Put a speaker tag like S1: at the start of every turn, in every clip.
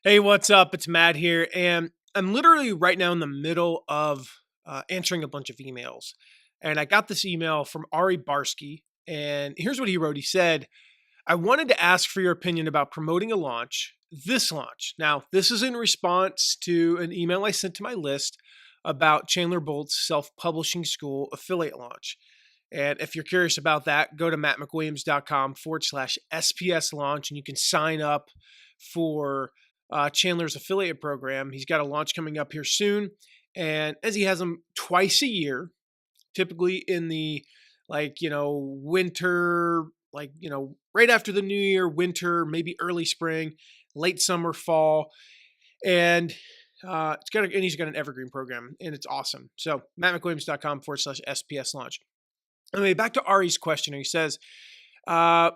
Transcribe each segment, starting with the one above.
S1: Hey, what's up? It's Matt here, and I'm literally right now in the middle of answering a bunch of emails. And I got this email from Ari Barsky, and here's what he wrote. He said, I wanted to ask for your opinion about promoting a launch, this launch. Now, this is in response to an email I sent to my list about Chandler Bolt's self publishing school affiliate launch. And if you're curious about that, go to mattmcwilliams.com/SPS launch and you can sign up for Chandler's affiliate program. He's got a launch coming up here soon. And as he has them twice a year, typically in the winter, right after the new year, winter, maybe early spring, late summer, fall. And he's got an evergreen program and it's awesome. So mattmcwilliams.com/SPS launch. Anyway, back to Ari's question. He says, I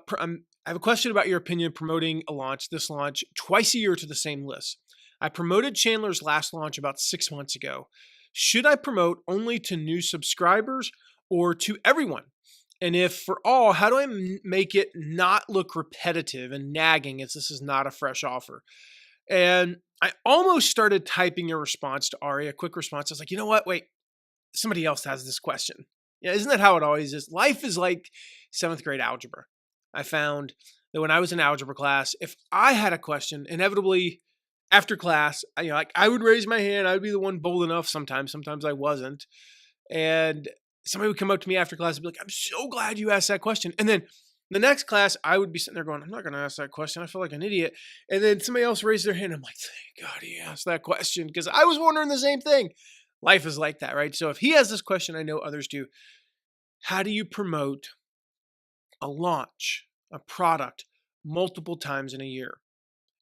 S1: have a question about your opinion of promoting this launch, twice a year to the same list. I promoted Chandler's last launch about 6 months ago. Should I promote only to new subscribers or to everyone? And if for all, how do I make it not look repetitive and nagging as this is not a fresh offer? And I almost started typing a response to Ari, a quick response. I was like, you know what? Wait, somebody else has this question. Yeah, isn't that how it always is? Life is like seventh grade algebra. I found that when I was in algebra class, if I had a question, inevitably after class, I would raise my hand. I would be the one bold enough sometimes. Sometimes I wasn't. And somebody would come up to me after class and be like, I'm so glad you asked that question. And then the next class, I would be sitting there going, I'm not going to ask that question. I feel like an idiot. And then somebody else raised their hand. I'm like, thank God he asked that question because I was wondering the same thing. Life is like that, right? So if he has this question, I know others do. How do you promote a launch, a product, multiple times in a year?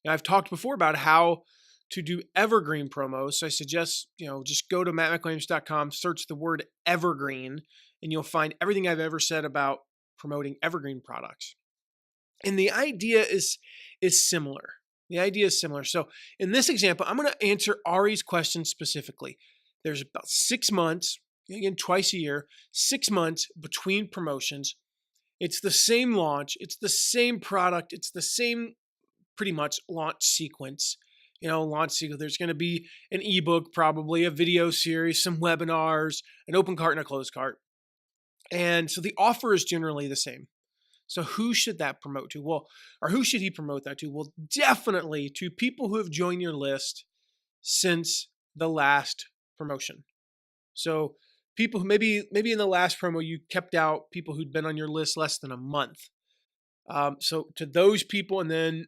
S1: Now, I've talked before about how to do evergreen promos. So I suggest, just go to mattmcwilliams.com, search the word evergreen, and you'll find everything I've ever said about promoting evergreen products. And the idea is similar. The idea is similar. So in this example, I'm going to answer Ari's question specifically. There's about 6 months, again, twice a year, 6 months between promotions. It's the same launch. It's the same product. It's the same pretty much launch sequence. There's going to be an ebook, probably a video series, some webinars, an open cart and a closed cart. And so the offer is generally the same. So who should that promote to? Or who should he promote that to? Well, definitely to people who have joined your list since the last promotion. So people who maybe in the last promo, you kept out people who'd been on your list less than a month. So to those people, and then,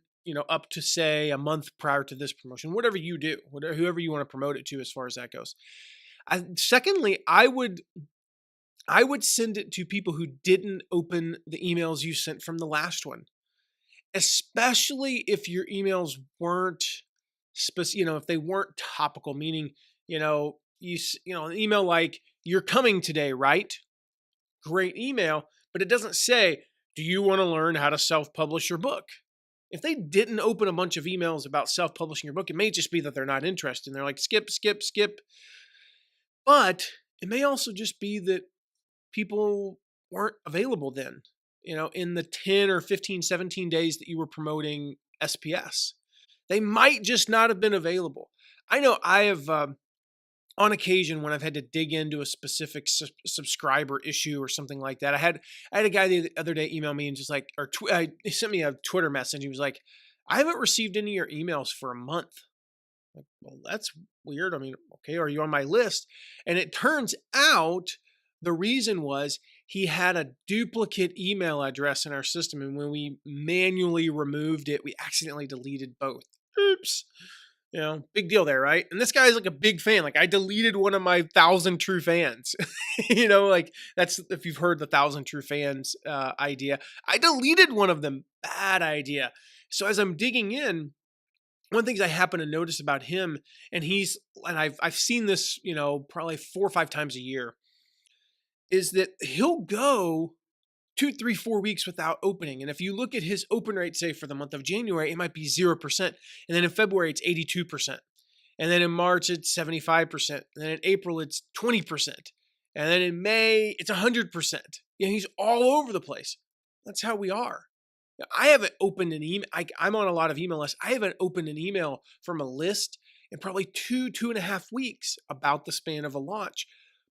S1: up to say a month prior to this promotion, whatever you do, whoever you want to promote it to as far as that goes. Secondly, I would send it to people who didn't open the emails you sent from the last one, especially if your emails weren't if they weren't topical, meaning, an email like, you're coming today, right? Great email, but it doesn't say, do you want to learn how to self-publish your book? If they didn't open a bunch of emails about self-publishing your book, it may just be that they're not interested. And they're like, skip, skip, skip. But it may also just be that people weren't available then, in the 10 or 15, 17 days that you were promoting SPS. They might just not have been available. I know I have, on occasion, when I've had to dig into a specific subscriber issue or something like that, I had a guy the other day email me and just like, he sent me a Twitter message. He was like, I haven't received any of your emails for a month. Like, well, that's weird. I mean, okay, are you on my list? And it turns out the reason was he had a duplicate email address in our system. And when we manually removed it, we accidentally deleted both. Oops. Big deal there, right? And this guy's like a big fan. Like, I deleted one of my 1,000 true fans. That's, if you've heard the 1,000 true fans idea. I deleted one of them. Bad idea. So as I'm digging in, one of the things I happen to notice about him, and I've seen this, probably 4 or 5 times a year, is that he'll go 2, 3, 4 weeks without opening. And if you look at his open rate, say for the month of January, it might be 0%. And then in February, it's 82%. And then in March, it's 75%. And then in April, it's 20%. And then in May, it's 100%. He's all over the place. That's how we are. I haven't opened an email. I'm on a lot of email lists. I haven't opened an email from a list in probably 2.5 weeks about the span of a launch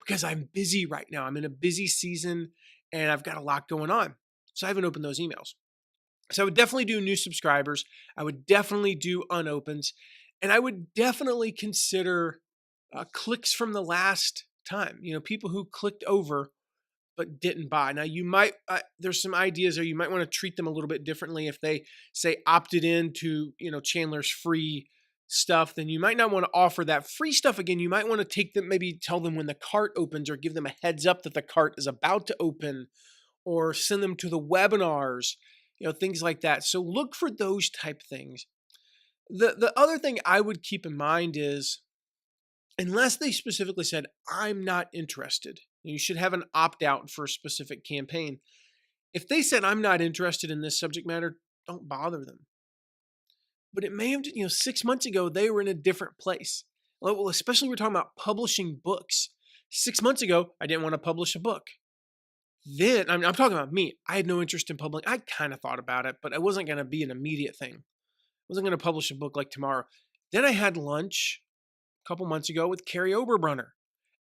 S1: because I'm busy right now. I'm in a busy season and I've got a lot going on. So I haven't opened those emails. So I would definitely do new subscribers. I would definitely do unopens. And I would definitely consider clicks from the last time. People who clicked over but didn't buy. Now you might there's some ideas there. You might want to treat them a little bit differently. If they say opted into Chandler's free stuff, then you might not want to offer that free stuff again. You might want to take them, maybe tell them when the cart opens, or give them a heads up that the cart is about to open, or send them to the webinars, things like that. So look for those type things. The other thing I would keep in mind is, unless they specifically said, I'm not interested, you should have an opt out for a specific campaign. If they said, I'm not interested in this subject matter, don't bother them. But it may have, 6 months ago, they were in a different place. Well, especially we're talking about publishing books. 6 months ago, I didn't want to publish a book. Then, I'm talking about me. I had no interest in publishing. I kind of thought about it, but it wasn't going to be an immediate thing. I wasn't going to publish a book like tomorrow. Then I had lunch a couple months ago with Carrie Oberbrunner.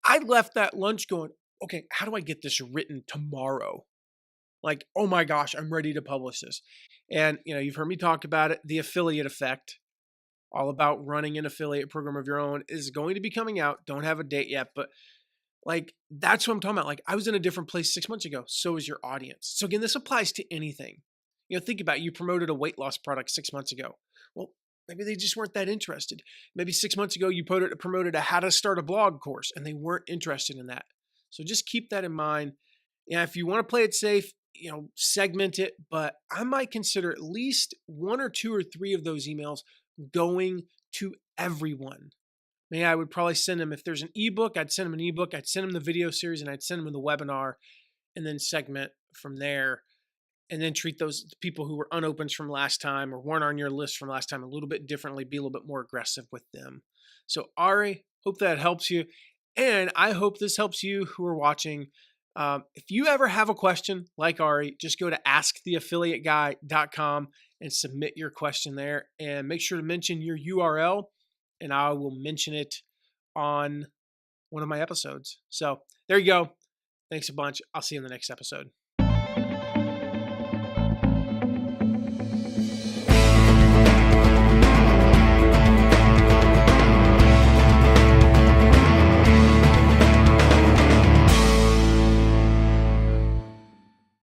S1: I left that lunch going, okay, how do I get this written tomorrow? Like, oh my gosh, I'm ready to publish this. And, you've heard me talk about it. The affiliate effect, all about running an affiliate program of your own, is going to be coming out. Don't have a date yet, but that's what I'm talking about. Like, I was in a different place 6 months ago. So is your audience. So again, this applies to anything. Think about it. You promoted a weight loss product 6 months ago. Well, maybe they just weren't that interested. Maybe 6 months ago, you promoted a how to start a blog course and they weren't interested in that. So just keep that in mind. Yeah, if you want to play it safe, segment it, but I might consider at least 1 or 2 or 3 of those emails going to everyone. Maybe I would probably send them, if there's an ebook, I'd send them an ebook, I'd send them the video series, and I'd send them the webinar, and then segment from there. And then treat those people who were unopened from last time or weren't on your list from last time a little bit differently, be a little bit more aggressive with them. So Ari, hope that helps you. And I hope this helps you who are watching. If you ever have a question like Ari, just go to asktheaffiliateguy.com and submit your question there, and make sure to mention your URL, and I will mention it on one of my episodes. So there you go. Thanks a bunch. I'll see you in the next episode.